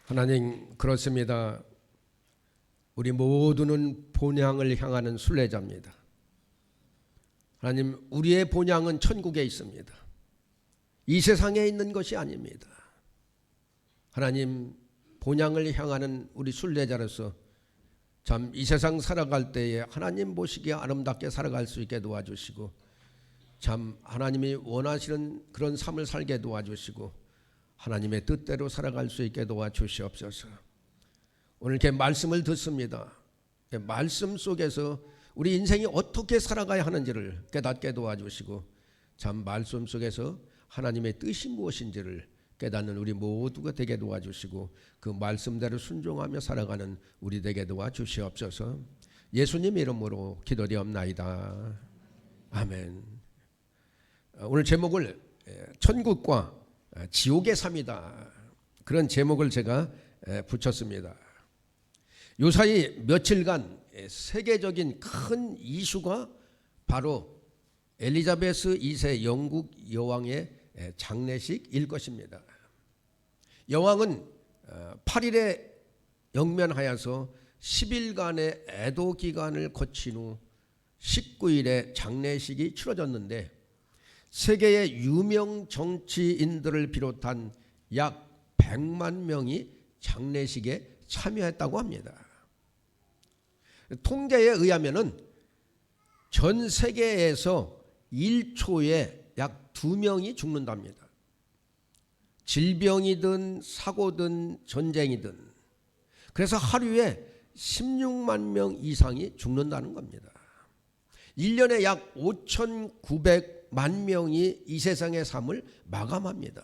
하나님, 그렇습니다. 우리 모두는 본향을 향하는 순례자입니다. 하나님, 우리의 본향은 천국에 있습니다. 이 세상에 있는 것이 아닙니다. 하나님, 본향을 향하는 우리 순례자로서 참 이 세상 살아갈 때에 하나님 보시기에 아름답게 살아갈 수 있게 도와주시고, 참 하나님이 원하시는 그런 삶을 살게 도와주시고, 하나님의 뜻대로 살아갈 수 있게 도와주시옵소서. 오늘 이렇게 말씀을 듣습니다. 말씀 속에서 우리 인생이 어떻게 살아가야 하는지를 깨닫게 도와주시고, 참 말씀 속에서 하나님의 뜻이 무엇인지를 깨닫는 우리 모두가 되게 도와주시고, 그 말씀대로 순종하며 살아가는 우리 되게 도와주시옵소서. 예수님 이름으로 기도드리옵나이다. 아멘. 오늘 제목을 천국과 지옥의 삶이다, 그런 제목을 제가 붙였습니다. 요사이 며칠간 세계적인 큰 이슈가 바로 엘리자베스 2세 영국 여왕의 장례식일 것입니다. 여왕은 8일에 영면하여서 10일간의 애도 기간을 거친 후 19일에 장례식이 치러졌는데, 세계의 유명 정치인들을 비롯한 약 100만 명이 장례식에 참여했다고 합니다. 통계에 의하면은 전 세계에서 1초에 약 2명이 죽는답니다. 질병이든 사고든 전쟁이든. 그래서 하루에 16만 명 이상이 죽는다는 겁니다. 1년에 약 5,900만 명이 이 세상의 삶을 마감합니다.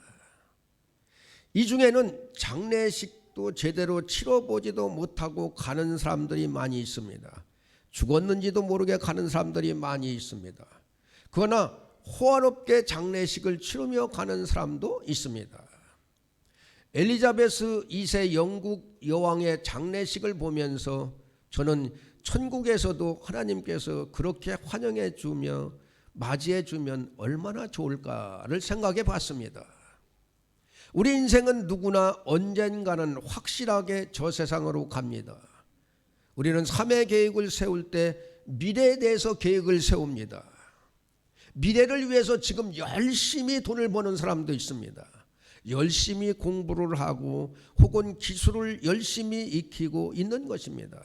이 중에는 장례식도 제대로 치러보지도 못하고 가는 사람들이 많이 있습니다. 죽었는지도 모르게 가는 사람들이 많이 있습니다. 그러나 호화롭게 장례식을 치르며 가는 사람도 있습니다. 엘리자베스 2세 영국 여왕의 장례식을 보면서 저는 천국에서도 하나님께서 그렇게 환영해 주며 맞이해 주면 얼마나 좋을까를 생각해 봤습니다. 우리 인생은 누구나 언젠가는 확실하게 저 세상으로 갑니다. 우리는 삶의 계획을 세울 때 미래에 대해서 계획을 세웁니다. 미래를 위해서 지금 열심히 돈을 버는 사람도 있습니다. 열심히 공부를 하고 혹은 기술을 열심히 익히고 있는 것입니다.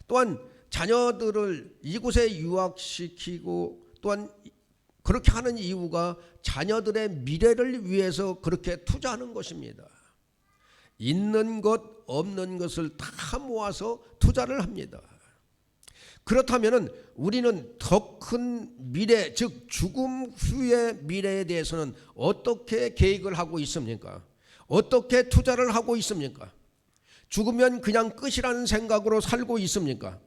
또한 자녀들을 이곳에 유학시키고, 또한 그렇게 하는 이유가 자녀들의 미래를 위해서 그렇게 투자하는 것입니다. 있는 것 없는 것을 다 모아서 투자를 합니다. 그렇다면 우리는 더 큰 미래, 즉 죽음 후의 미래에 대해서는 어떻게 계획을 하고 있습니까? 어떻게 투자를 하고 있습니까? 죽으면 그냥 끝이라는 생각으로 살고 있습니까?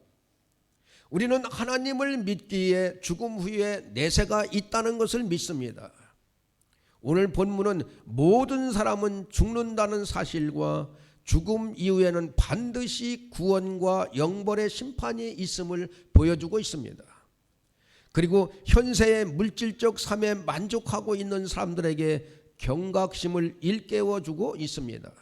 우리는 하나님을 믿기에 죽음 후에 내세가 있다는 것을 믿습니다. 오늘 본문은 모든 사람은 죽는다는 사실과 죽음 이후에는 반드시 구원과 영벌의 심판이 있음을 보여주고 있습니다. 그리고 현세의 물질적 삶에 만족하고 있는 사람들에게 경각심을 일깨워주고 있습니다.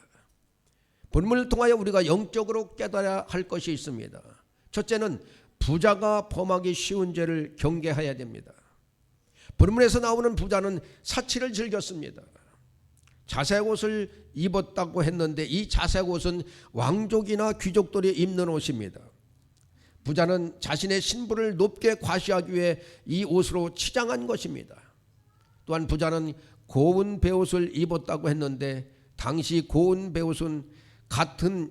본문을 통하여 우리가 영적으로 깨달아야 할 것이 있습니다. 첫째는 부자가 범하기 쉬운 죄를 경계해야 됩니다. 본문에서 나오는 부자는 사치를 즐겼습니다. 자색 옷을 입었다고 했는데 이 자색 옷은 왕족이나 귀족들이 입는 옷입니다. 부자는 자신의 신분을 높게 과시하기 위해 이 옷으로 치장한 것입니다. 또한 부자는 고운 베옷을 입었다고 했는데 당시 고운 베옷은 같은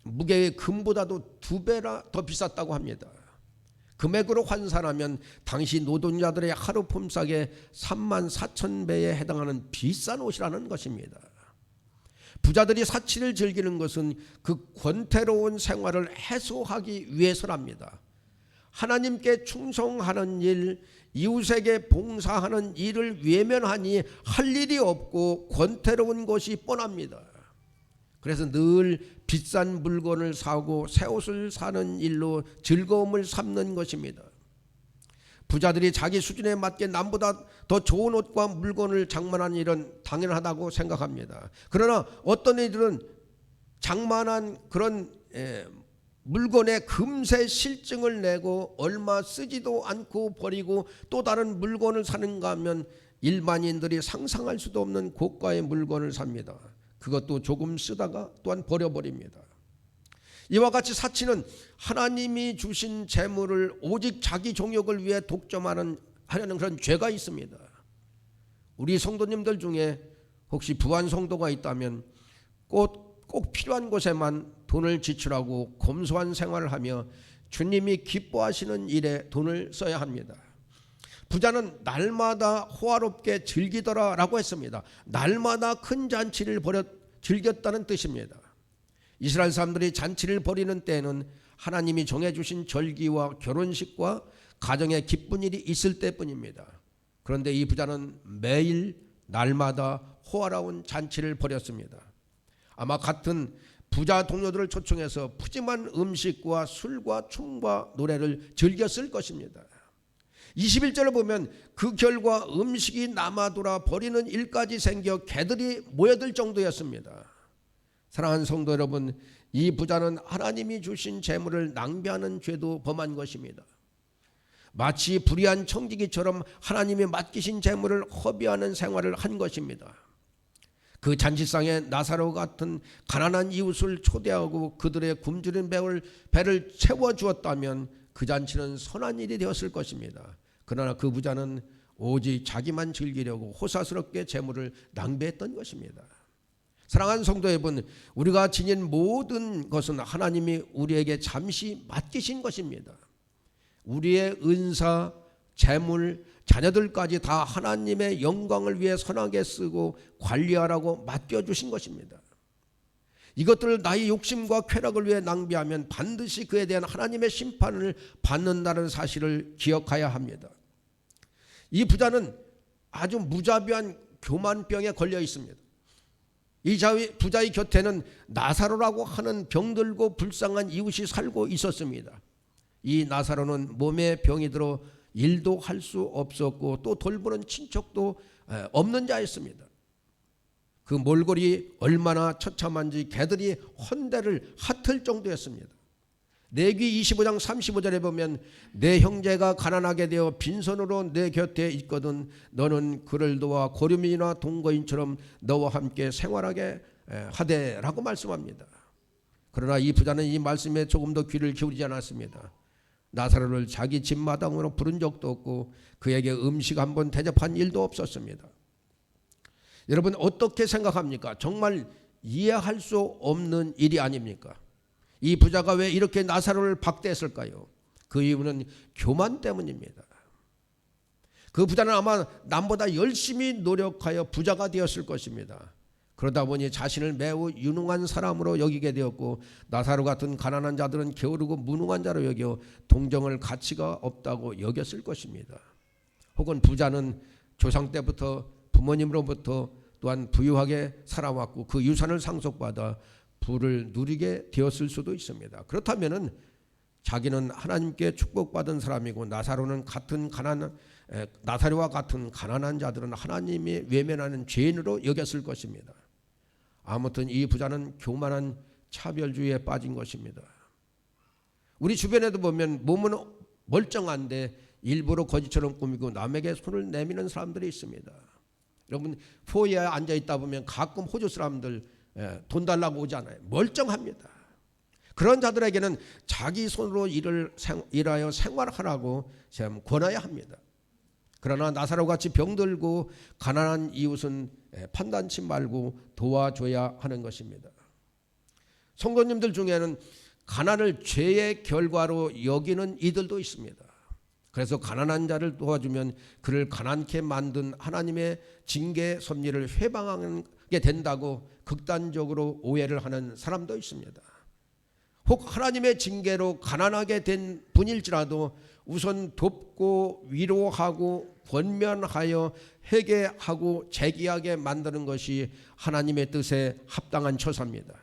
무게의 금보다도 2배나 더 비쌌다고 합니다. 금액으로 환산하면 당시 노동자들의 하루 품삯의 34,000배에 해당하는 비싼 옷이라는 것입니다. 부자들이 사치를 즐기는 것은 그 권태로운 생활을 해소하기 위해서랍니다. 하나님께 충성하는 일, 이웃에게 봉사하는 일을 외면하니 할 일이 없고 권태로운 것이 뻔합니다. 그래서 늘 비싼 물건을 사고 새 옷을 사는 일로 즐거움을 삼는 것입니다. 부자들이 자기 수준에 맞게 남보다 더 좋은 옷과 물건을 장만하는 일은 당연하다고 생각합니다. 그러나 어떤 이들은 장만한 그런 물건의 금세 실증을 내고 얼마 쓰지도 않고 버리고 또 다른 물건을 사는가 하면 일반인들이 상상할 수도 없는 고가의 물건을 삽니다. 그것도 조금 쓰다가 또한 버려버립니다. 이와 같이 사치는 하나님이 주신 재물을 오직 자기 종욕을 위해 독점하려는 그런 죄가 있습니다. 우리 성도님들 중에 혹시 부한 성도가 있다면 꼭 필요한 곳에만 돈을 지출하고 검소한 생활을 하며 주님이 기뻐하시는 일에 돈을 써야 합니다. 부자는 날마다 호화롭게 즐기더라 라고 했습니다. 날마다 큰 잔치를 즐겼다는 뜻입니다. 이스라엘 사람들이 잔치를 벌이는 때에는 하나님이 정해주신 절기와 결혼식과 가정에 기쁜 일이 있을 때뿐입니다. 그런데 이 부자는 매일 날마다 호화로운 잔치를 벌였습니다. 아마 같은 부자 동료들을 초청해서 푸짐한 음식과 술과 춤과 노래를 즐겼을 것입니다. 21절을 보면 그 결과 음식이 남아돌아 버리는 일까지 생겨 개들이 모여들 정도였습니다. 사랑하는 성도 여러분, 이 부자는 하나님이 주신 재물을 낭비하는 죄도 범한 것입니다. 마치 불의한 청지기처럼 하나님이 맡기신 재물을 허비하는 생활을 한 것입니다. 그 잔치상에 나사로 같은 가난한 이웃을 초대하고 그들의 굶주린 배를 채워주었다면 그 잔치는 선한 일이 되었을 것입니다. 그러나 그 부자는 오직 자기만 즐기려고 호사스럽게 재물을 낭비했던 것입니다. 사랑하는 성도 여러분, 우리가 지닌 모든 것은 하나님이 우리에게 잠시 맡기신 것입니다. 우리의 은사, 재물, 자녀들까지 다 하나님의 영광을 위해 선하게 쓰고 관리하라고 맡겨주신 것입니다. 이것들을 나의 욕심과 쾌락을 위해 낭비하면 반드시 그에 대한 하나님의 심판을 받는다는 사실을 기억해야 합니다. 이 부자는 아주 무자비한 교만병에 걸려 있습니다. 이 부자의 곁에는 나사로라고 하는 병들고 불쌍한 이웃이 살고 있었습니다. 이 나사로는 몸에 병이 들어 일도 할 수 없었고 또 돌보는 친척도 없는 자였습니다. 그 몰골이 얼마나 처참한지 개들이 헌대를 핫을 정도였습니다. 레위기 25장 35절에 보면 내 형제가 가난하게 되어 빈손으로 내 곁에 있거든 너는 그를 도와 고류민이나 동거인처럼 너와 함께 생활하게 하되라고 말씀합니다. 그러나 이 부자는 이 말씀에 조금 더 귀를 기울이지 않았습니다. 나사로를 자기 집 마당으로 부른 적도 없고 그에게 음식 한번 대접한 일도 없었습니다. 여러분 어떻게 생각합니까? 정말 이해할 수 없는 일이 아닙니까? 이 부자가 왜 이렇게 나사로를 박대했을까요? 그 이유는 교만 때문입니다. 그 부자는 아마 남보다 열심히 노력하여 부자가 되었을 것입니다. 그러다 보니 자신을 매우 유능한 사람으로 여기게 되었고 나사로 같은 가난한 자들은 게으르고 무능한 자로 여겨 동정할 가치가 없다고 여겼을 것입니다. 혹은 부자는 조상 때부터 부모님으로부터 또한 부유하게 살아왔고 그 유산을 상속받아 부를 누리게 되었을 수도 있습니다. 그렇다면은 자기는 하나님께 축복받은 사람이고 나사로와 같은 가난한 자들은 하나님이 외면하는 죄인으로 여겼을 것입니다. 아무튼 이 부자는 교만한 차별주의에 빠진 것입니다. 우리 주변에도 보면 몸은 멀쩡한데 일부러 거지처럼 꾸미고 남에게 손을 내미는 사람들이 있습니다. 여러분 포위에 앉아있다 보면 가끔 호주 사람들 돈 달라고 오잖아요. 멀쩡합니다. 그런 자들에게는 자기 손으로 일하여 생활하라고 권해야 합니다. 그러나 나사로같이 병들고 가난한 이웃은 판단치 말고 도와줘야 하는 것입니다. 성도님들 중에는 가난을 죄의 결과로 여기는 이들도 있습니다. 그래서 가난한 자를 도와주면 그를 가난케 만든 하나님의 징계 섭리를 회방하게 된다고 극단적으로 오해를 하는 사람도 있습니다. 혹 하나님의 징계로 가난하게 된 분일지라도 우선 돕고 위로하고 권면하여 회개하고 재기하게 만드는 것이 하나님의 뜻에 합당한 처사입니다.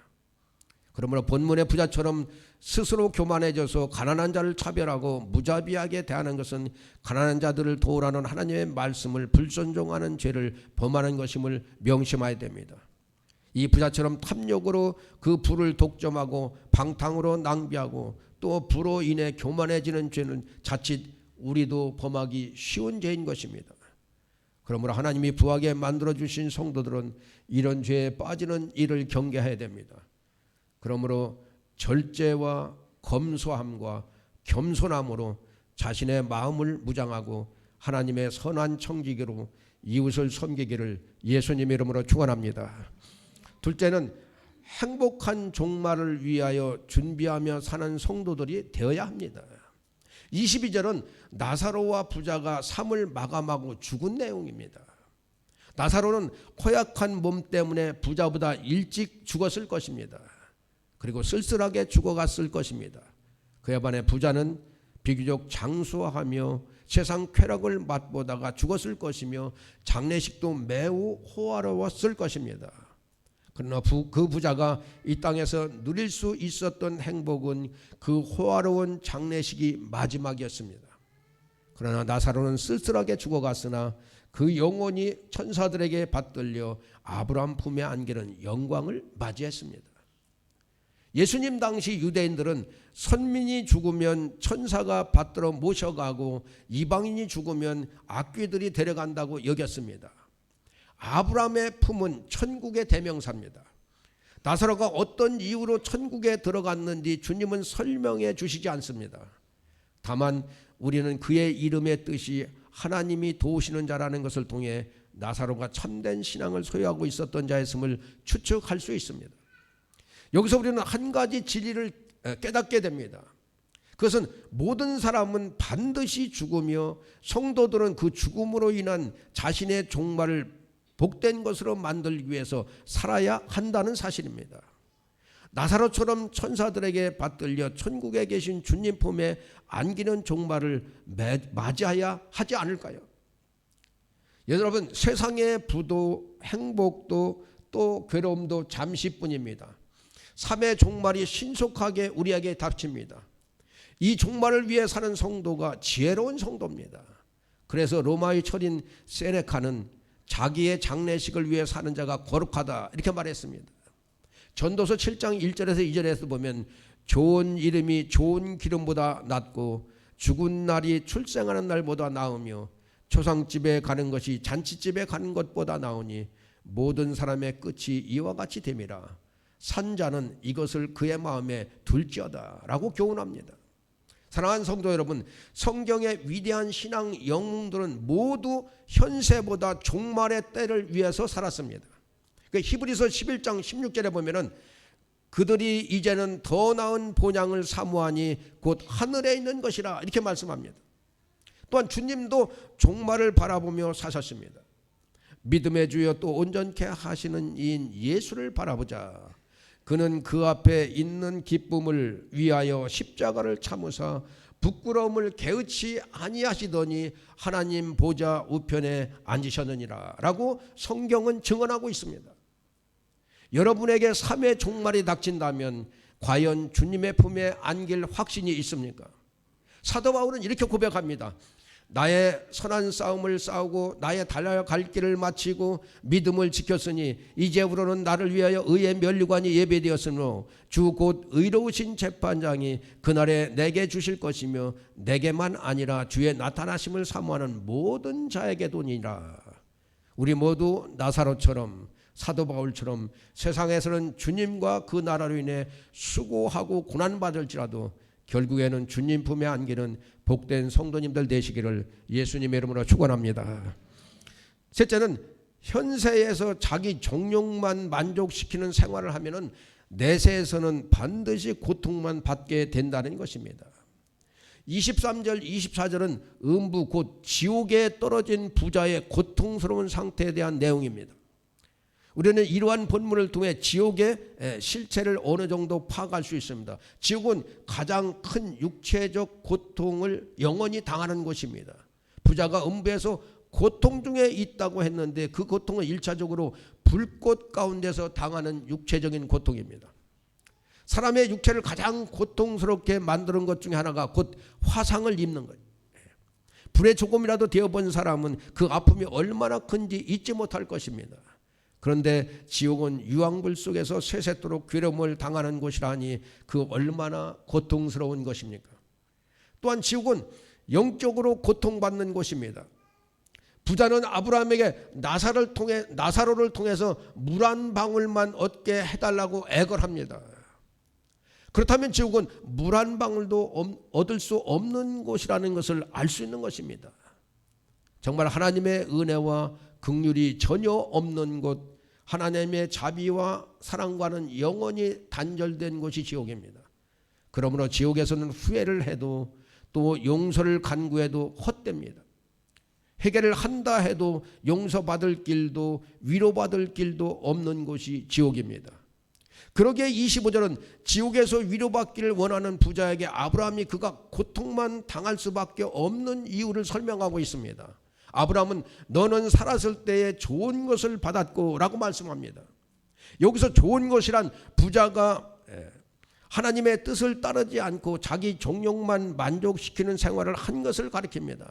그러므로 본문의 부자처럼 스스로 교만해져서 가난한 자를 차별하고 무자비하게 대하는 것은 가난한 자들을 도우라는 하나님의 말씀을 불순종하는 죄를 범하는 것임을 명심해야 됩니다. 이 부자처럼 탐욕으로 그 부를 독점하고 방탕으로 낭비하고 또 부로 인해 교만해지는 죄는 자칫 우리도 범하기 쉬운 죄인 것입니다. 그러므로 하나님이 부하게 만들어주신 성도들은 이런 죄에 빠지는 일을 경계해야 됩니다. 그러므로 절제와 검소함과 겸손함으로 자신의 마음을 무장하고 하나님의 선한 청지기로 이웃을 섬기기를 예수님의 이름으로 축원합니다. 둘째는 행복한 종말을 위하여 준비하며 사는 성도들이 되어야 합니다. 22절은 나사로와 부자가 삶을 마감하고 죽은 내용입니다. 나사로는 허약한 몸 때문에 부자보다 일찍 죽었을 것입니다. 그리고 쓸쓸하게 죽어갔을 것입니다. 그에 반해 부자는 비교적 장수하며 세상 쾌락을 맛보다가 죽었을 것이며 장례식도 매우 호화로웠을 것입니다. 그러나 그 부자가 이 땅에서 누릴 수 있었던 행복은 그 호화로운 장례식이 마지막이었습니다. 그러나 나사로는 쓸쓸하게 죽어갔으나 그 영혼이 천사들에게 받들려 아브라함 품에 안기는 영광을 맞이했습니다. 예수님 당시 유대인들은 선민이 죽으면 천사가 받들어 모셔가고 이방인이 죽으면 악귀들이 데려간다고 여겼습니다. 아브라함의 품은 천국의 대명사입니다. 나사로가 어떤 이유로 천국에 들어갔는지 주님은 설명해 주시지 않습니다. 다만 우리는 그의 이름의 뜻이 하나님이 도우시는 자라는 것을 통해 나사로가 참된 신앙을 소유하고 있었던 자였음을 추측할 수 있습니다. 여기서 우리는 한 가지 진리를 깨닫게 됩니다. 그것은 모든 사람은 반드시 죽으며 성도들은 그 죽음으로 인한 자신의 종말을 복된 것으로 만들기 위해서 살아야 한다는 사실입니다. 나사로처럼 천사들에게 받들려 천국에 계신 주님 품에 안기는 종말을 맞이해야 하지 않을까요? 여러분, 세상의 부도 행복도 또 괴로움도 잠시뿐입니다. 삶의 종말이 신속하게 우리에게 닥칩니다. 이 종말을 위해 사는 성도가 지혜로운 성도입니다. 그래서 로마의 철인 세네카는 자기의 장례식을 위해 사는 자가 거룩하다 이렇게 말했습니다. 전도서 7장 1절에서 2절에서 보면 좋은 이름이 좋은 기름보다 낫고 죽은 날이 출생하는 날보다 나으며 초상집에 가는 것이 잔치집에 가는 것보다 나으니 모든 사람의 끝이 이와 같이 됨이라. 산자는 이것을 그의 마음에 둘지어다 라고 교훈합니다. 사랑하는 성도 여러분, 성경의 위대한 신앙 영웅들은 모두 현세보다 종말의 때를 위해서 살았습니다. 히브리서 11장 16절에 보면은 그들이 이제는 더 나은 본향을 사모하니 곧 하늘에 있는 것이라 이렇게 말씀합니다. 또한 주님도 종말을 바라보며 사셨습니다. 믿음의 주여 또 온전케 하시는 이인 예수를 바라보자. 그는 그 앞에 있는 기쁨을 위하여 십자가를 참으사 부끄러움을 개의치 아니하시더니 하나님 보좌 우편에 앉으셨느니라 라고 성경은 증언하고 있습니다. 여러분에게 삶의 종말이 닥친다면 과연 주님의 품에 안길 확신이 있습니까? 사도 바울은 이렇게 고백합니다. 나의 선한 싸움을 싸우고 나의 달려갈 길을 마치고 믿음을 지켰으니 이제부로는 나를 위하여 의의 면류관이 예배되었으므로 주 곧 의로우신 재판장이 그날에 내게 주실 것이며 내게만 아니라 주의 나타나심을 사모하는 모든 자에게도니라. 우리 모두 나사로처럼 사도 바울처럼 세상에서는 주님과 그 나라로 인해 수고하고 고난받을지라도 결국에는 주님 품에 안기는 복된 성도님들 되시기를 예수님의 이름으로 축원합니다. 셋째는 현세에서 자기 정욕만 만족시키는 생활을 하면은 내세에서는 반드시 고통만 받게 된다는 것입니다. 23절 24절은 음부 곧 지옥에 떨어진 부자의 고통스러운 상태에 대한 내용입니다. 우리는 이러한 본문을 통해 지옥의 실체를 어느 정도 파악할 수 있습니다. 지옥은 가장 큰 육체적 고통을 영원히 당하는 곳입니다. 부자가 음부에서 고통 중에 있다고 했는데 그 고통은 1차적으로 불꽃 가운데서 당하는 육체적인 고통입니다. 사람의 육체를 가장 고통스럽게 만드는 것 중에 하나가 곧 화상을 입는 것. 불에 조금이라도 되어본 사람은 그 아픔이 얼마나 큰지 잊지 못할 것입니다. 그런데 지옥은 유황불 속에서 세세토록 괴로움을 당하는 곳이라니 그 얼마나 고통스러운 것입니까? 또한 지옥은 영적으로 고통받는 곳입니다. 부자는 아브라함에게 나사로를 통해서 물 한 방울만 얻게 해달라고 애걸합니다. 그렇다면 지옥은 물 한 방울도 얻을 수 없는 곳이라는 것을 알 수 있는 것입니다. 정말 하나님의 은혜와 긍휼이 전혀 없는 곳, 하나님의 자비와 사랑과는 영원히 단절된 곳이 지옥입니다. 그러므로 지옥에서는 후회를 해도 또 용서를 간구해도 헛됩니다. 회개를 한다 해도 용서받을 길도 위로받을 길도 없는 곳이 지옥입니다. 그러기에 25절은 지옥에서 위로받기를 원하는 부자에게 아브라함이 그가 고통만 당할 수밖에 없는 이유를 설명하고 있습니다. 아브라함은 너는 살았을 때에 좋은 것을 받았고 라고 말씀합니다. 여기서 좋은 것이란 부자가 하나님의 뜻을 따르지 않고 자기 정욕만 만족시키는 생활을 한 것을 가리킵니다.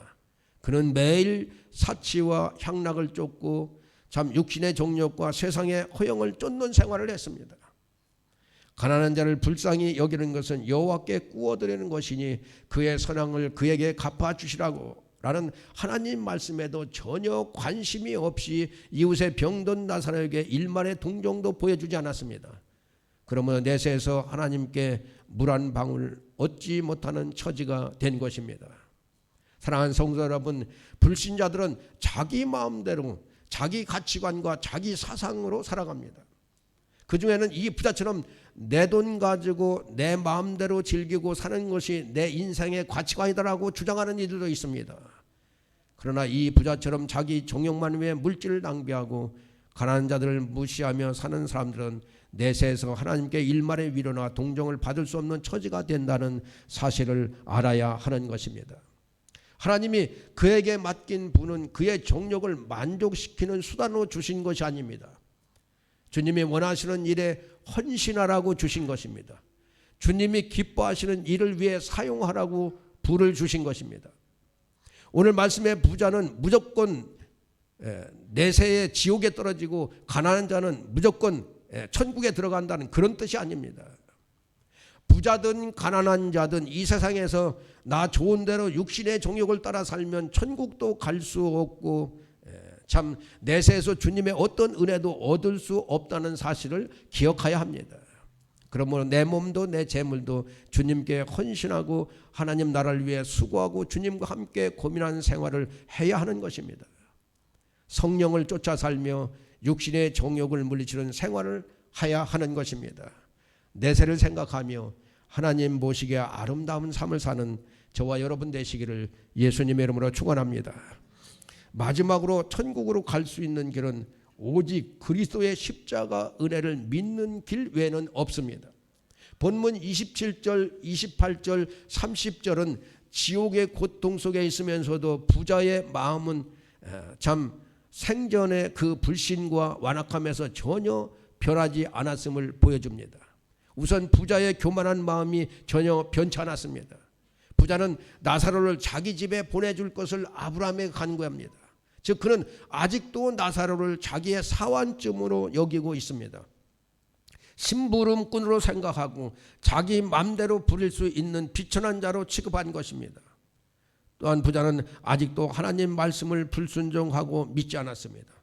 그는 매일 사치와 향락을 쫓고 참 육신의 정욕과 세상의 허영을 쫓는 생활을 했습니다. 가난한 자를 불쌍히 여기는 것은 여호와께 구워드리는 것이니 그의 선행을 그에게 갚아주시라고 라는 하나님 말씀에도 전혀 관심이 없이 이웃의 병든 나사로에게 일만의 동정도 보여주지 않았습니다. 그러면 내세에서 하나님께 물 한 방울 얻지 못하는 처지가 된 것입니다. 사랑하는 성도 여러분, 불신자들은 자기 마음대로 자기 가치관과 자기 사상으로 살아갑니다. 그 중에는 이 부자처럼 내 돈 가지고 내 마음대로 즐기고 사는 것이 내 인생의 가치관이다라고 주장하는 이들도 있습니다. 그러나 이 부자처럼 자기 정욕만 위해 물질을 낭비하고 가난한 자들을 무시하며 사는 사람들은 내세에서 하나님께 일말의 위로나 동정을 받을 수 없는 처지가 된다는 사실을 알아야 하는 것입니다. 하나님이 그에게 맡긴 분은 그의 정욕을 만족시키는 수단으로 주신 것이 아닙니다. 주님이 원하시는 일에 헌신하라고 주신 것입니다. 주님이 기뻐하시는 일을 위해 사용하라고 부를 주신 것입니다. 오늘 말씀의 부자는 무조건 내세의 지옥에 떨어지고 가난한 자는 무조건 천국에 들어간다는 그런 뜻이 아닙니다. 부자든 가난한 자든 이 세상에서 나 좋은 대로 육신의 정욕을 따라 살면 천국도 갈 수 없고 참 내세에서 주님의 어떤 은혜도 얻을 수 없다는 사실을 기억해야 합니다. 그러므로 내 몸도 내 재물도 주님께 헌신하고 하나님 나라를 위해 수고하고 주님과 함께 고민하는 생활을 해야 하는 것입니다. 성령을 쫓아 살며 육신의 정욕을 물리치는 생활을 해야 하는 것입니다. 내세를 생각하며 하나님 모시기에 아름다운 삶을 사는 저와 여러분 되시기를 예수님의 이름으로 축원합니다. 마지막으로 천국으로 갈 수 있는 길은 오직 그리스도의 십자가 은혜를 믿는 길 외에는 없습니다. 본문 27절, 28절, 30절은 지옥의 고통 속에 있으면서도 부자의 마음은 참 생전의 그 불신과 완악함에서 전혀 변하지 않았음을 보여줍니다. 우선 부자의 교만한 마음이 전혀 변치 않았습니다. 부자는 나사로를 자기 집에 보내줄 것을 아브라함에게 간구합니다. 즉 그는 아직도 나사로를 자기의 사환쯤으로 여기고 있습니다. 심부름꾼으로 생각하고 자기 맘대로 부릴 수 있는 비천한 자로 취급한 것입니다. 또한 부자는 아직도 하나님 말씀을 불순종하고 믿지 않았습니다.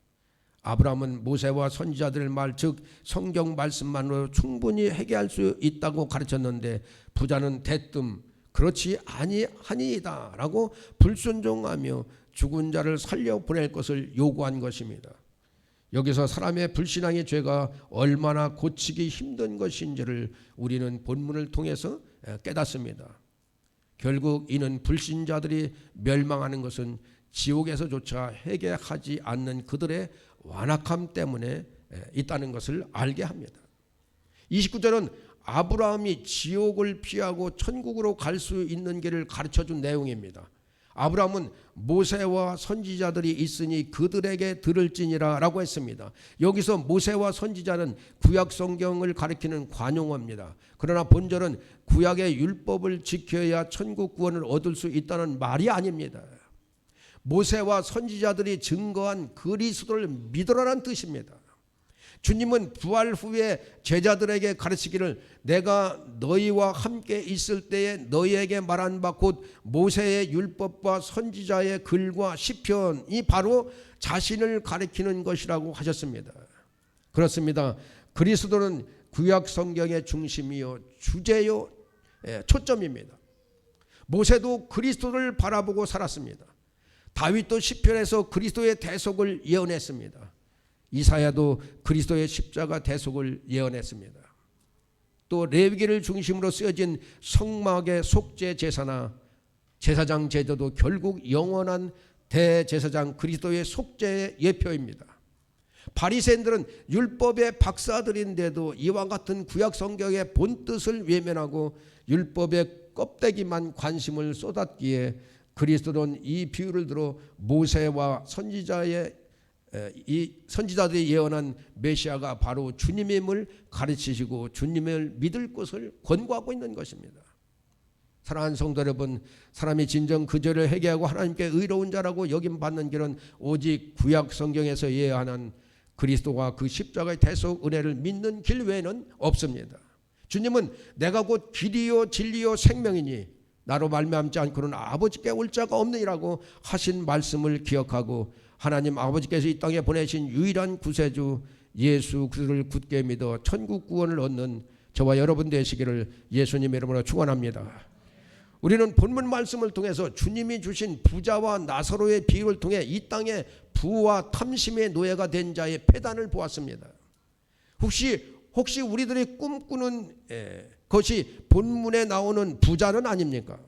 아브라함은 모세와 선지자들의 말, 즉 성경 말씀만으로 충분히 회개할 수 있다고 가르쳤는데 부자는 대뜸 그렇지 아니하니이다 라고 불순종하며 죽은 자를 살려보낼 것을 요구한 것입니다. 여기서 사람의 불신앙의 죄가 얼마나 고치기 힘든 것인지를 우리는 본문을 통해서 깨닫습니다. 결국 이는 불신자들이 멸망하는 것은 지옥에서조차 회개하지 않는 그들의 완악함 때문에 있다는 것을 알게 합니다. 29절은 아브라함이 지옥을 피하고 천국으로 갈 수 있는 길을 가르쳐준 내용입니다. 아브라함은 모세와 선지자들이 있으니 그들에게 들을지니라 라고 했습니다. 여기서 모세와 선지자는 구약 성경을 가리키는 관용어입니다. 그러나 본절은 구약의 율법을 지켜야 천국 구원을 얻을 수 있다는 말이 아닙니다. 모세와 선지자들이 증거한 그리스도를 믿으라는 뜻입니다. 주님은 부활 후에 제자들에게 가르치기를 내가 너희와 함께 있을 때에 너희에게 말한 바 곧 모세의 율법과 선지자의 글과 시편이 바로 자신을 가리키는 것이라고 하셨습니다. 그렇습니다. 그리스도는 구약 성경의 중심이요 주제요 초점입니다. 모세도 그리스도를 바라보고 살았습니다. 다윗도 시편에서 그리스도의 대속을 예언했습니다. 이사야도 그리스도의 십자가 대속을 예언했습니다. 또 레위기를 중심으로 쓰여진 성막의 속죄 제사나 제사장 제도도 결국 영원한 대제사장 그리스도의 속죄의 예표입니다. 바리새인들은 율법의 박사들인데도 이와 같은 구약 성경의 본뜻을 외면하고 율법의 껍데기만 관심을 쏟았기에 그리스도는 이 비유를 들어 모세와 선지자들이 예언한 메시아가 바로 주님임을 가르치시고 주님을 믿을 것을 권고하고 있는 것입니다. 사랑하는 성도 여러분, 사람이 진정 그 죄를 회개하고 하나님께 의로운 자라고 여김받는 길은 오직 구약 성경에서 예언한 그리스도와 그 십자가의 대속 은혜를 믿는 길 외에는 없습니다. 주님은 내가 곧 길이요 진리요 생명이니 나로 말미암지 않고는 아버지께 올 자가 없느니라고 하신 말씀을 기억하고 하나님 아버지께서 이 땅에 보내신 유일한 구세주 예수 그리스도를 굳게 믿어 천국 구원을 얻는 저와 여러분 되시기를 예수님의 이름으로 축원합니다. 우리는 본문 말씀을 통해서 주님이 주신 부자와 나사로의 비유를 통해 이 땅에 부와 탐심의 노예가 된 자의 패단을 보았습니다. 혹시 우리들이 꿈꾸는 것이 본문에 나오는 부자는 아닙니까?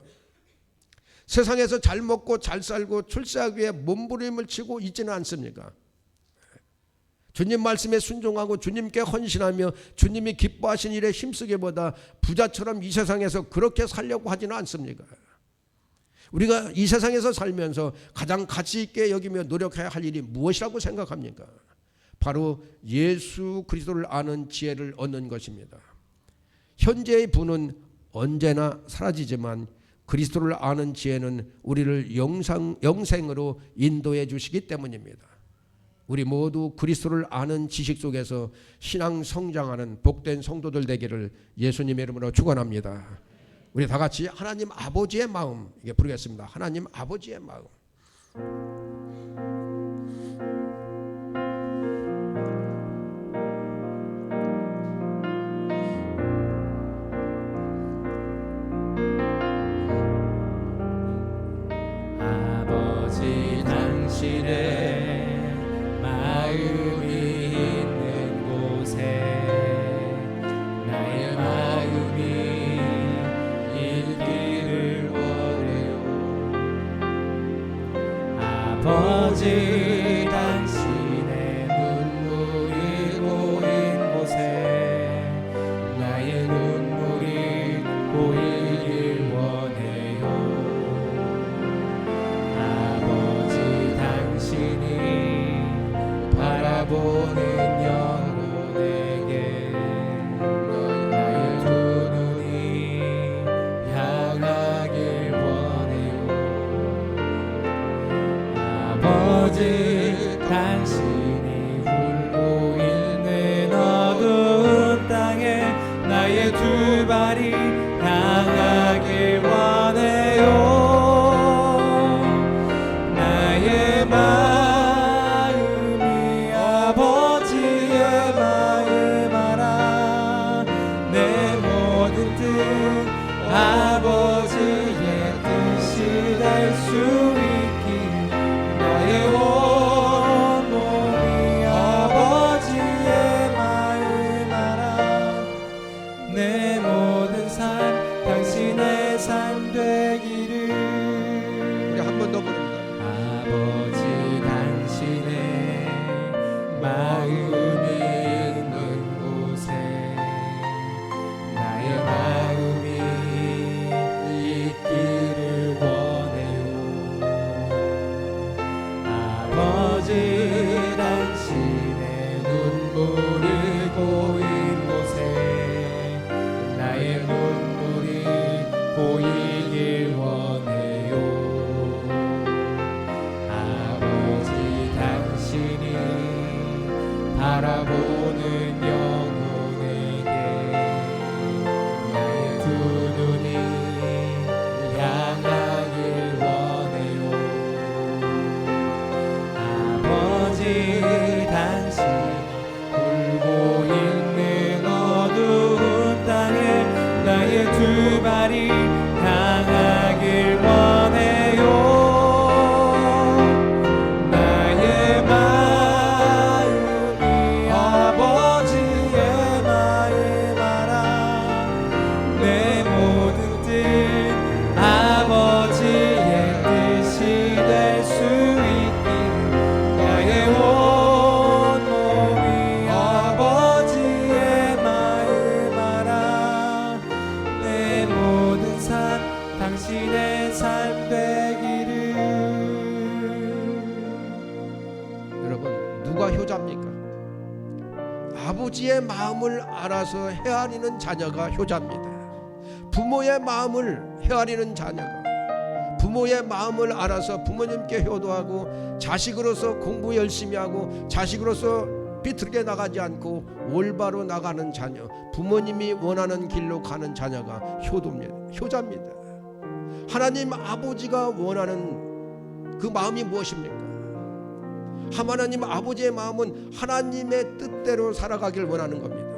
세상에서 잘 먹고 잘 살고 출세하기 위해 몸부림을 치고 있지는 않습니까? 주님 말씀에 순종하고 주님께 헌신하며 주님이 기뻐하신 일에 힘쓰기보다 부자처럼 이 세상에서 그렇게 살려고 하지는 않습니까? 우리가 이 세상에서 살면서 가장 가치 있게 여기며 노력해야 할 일이 무엇이라고 생각합니까? 바로 예수 그리스도를 아는 지혜를 얻는 것입니다. 현재의 부는 언제나 사라지지만 그리스도를 아는 지혜는 우리를 영생으로 인도해 주시기 때문입니다. 우리 모두 그리스도를 아는 지식 속에서 신앙 성장하는 복된 성도들 되기를 예수님의 이름으로 축원합니다. 우리 다 같이 하나님 아버지의 마음 이게 부르겠습니다. 하나님 아버지의 마음. 아버지 당신의 마음이 있는 곳에 나의 마음이 있기를 원해요. 아버지 당신의 눈물이 고인 곳에 나의 눈물이 고이길 원해요. 아버지 당신이 바라보는 영으로 내게 나의 두 눈이 향하길 원해요. 아버지 당신이 울고 있는 어두운 땅에 나의 두 발이 향하길 원해요. 나의 마음이 아버지의 마음 알아. 내 모든 뜻 아버지의 뜻이 될 수 있기 나의 온 몸이 아버지의 마음 알아. 내 모든 삶 당신의 삶 되기를. 우리 한 번 더 부릅니다. 아버지 당신의 마음이 있는 곳에 나의 마음이 있기를 원해요. 아버지 당신의 눈물이 고인 곳에 두 발이 향하길 원해요. 나의 마음이 아버지의 마음 알아. 내 모든 뜻 아버지의 뜻이 될 수 있기를. 나의 온 몸이 아버지의 마음 알아. 내 모든 삶 당신의 삶 되기를. 여러분, 누가 효자입니까? 아버지의 마음을 알아서 헤아리는 자녀가 효자입니다. 부모의 마음을 헤아리는 자녀가, 부모의 마음을 알아서 부모님께 효도하고 자식으로서 공부 열심히 하고 자식으로서 비틀게 나가지 않고 올바로 나가는 자녀, 부모님이 원하는 길로 가는 자녀가 효자입니다. 하나님 아버지가 원하는 그 마음이 무엇입니까? 하나님 아버지의 마음은 하나님의 뜻대로 살아가길 원하는 겁니다.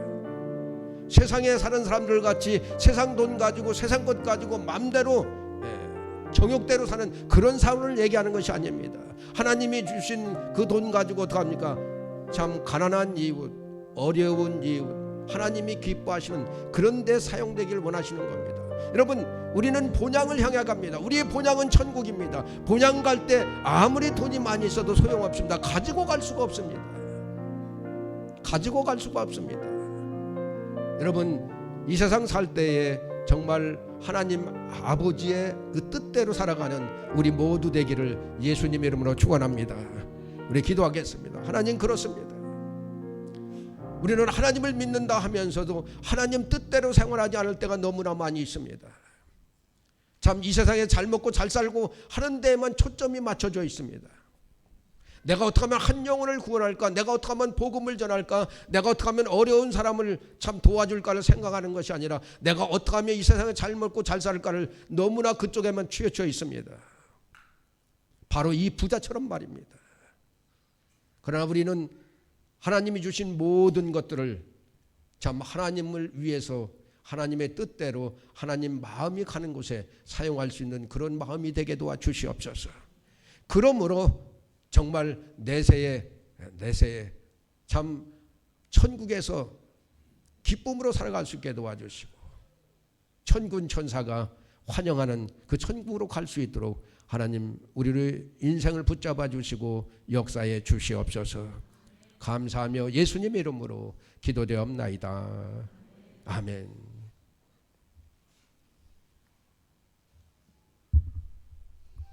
세상에 사는 사람들 같이 세상 돈 가지고 세상 것 가지고 맘대로 정욕대로 사는 그런 삶을 얘기하는 것이 아닙니다. 하나님이 주신 그 돈 가지고 어떡합니까? 참 가난한 이웃, 어려운 이웃, 하나님이 기뻐하시는 그런 데 사용되길 원하시는 겁니다. 여러분, 우리는 본향을 향해 갑니다. 우리의 본향은 천국입니다. 본향 갈 때 아무리 돈이 많이 있어도 소용없습니다. 가지고 갈 수가 없습니다. 가지고 갈 수가 없습니다. 여러분, 이 세상 살 때에 정말 하나님 아버지의 그 뜻대로 살아가는 우리 모두 되기를 예수님 이름으로 축원합니다. 우리 기도하겠습니다. 하나님, 그렇습니다. 우리는 하나님을 믿는다 하면서도 하나님 뜻대로 생활하지 않을 때가 너무나 많이 있습니다. 참 이 세상에 잘 먹고 잘 살고 하는 데에만 초점이 맞춰져 있습니다. 내가 어떻게 하면 한 영혼을 구원할까? 내가 어떻게 하면 복음을 전할까? 내가 어떻게 하면 어려운 사람을 참 도와줄까를 생각하는 것이 아니라 내가 어떻게 하면 이 세상에 잘 먹고 잘 살까를 너무나 그쪽에만 치우쳐 있습니다. 바로 이 부자처럼 말입니다. 그러나 우리는 하나님이 주신 모든 것들을 참 하나님을 위해서 하나님의 뜻대로 하나님 마음이 가는 곳에 사용할 수 있는 그런 마음이 되게 도와주시옵소서. 그러므로 정말 내세에 참 천국에서 기쁨으로 살아갈 수 있게 도와주시고 천군 천사가 환영하는 그 천국으로 갈 수 있도록 하나님 우리를 인생을 붙잡아 주시고 역사해 주시옵소서. 감사하며 예수님 이름으로 기도되옵나이다. 아멘.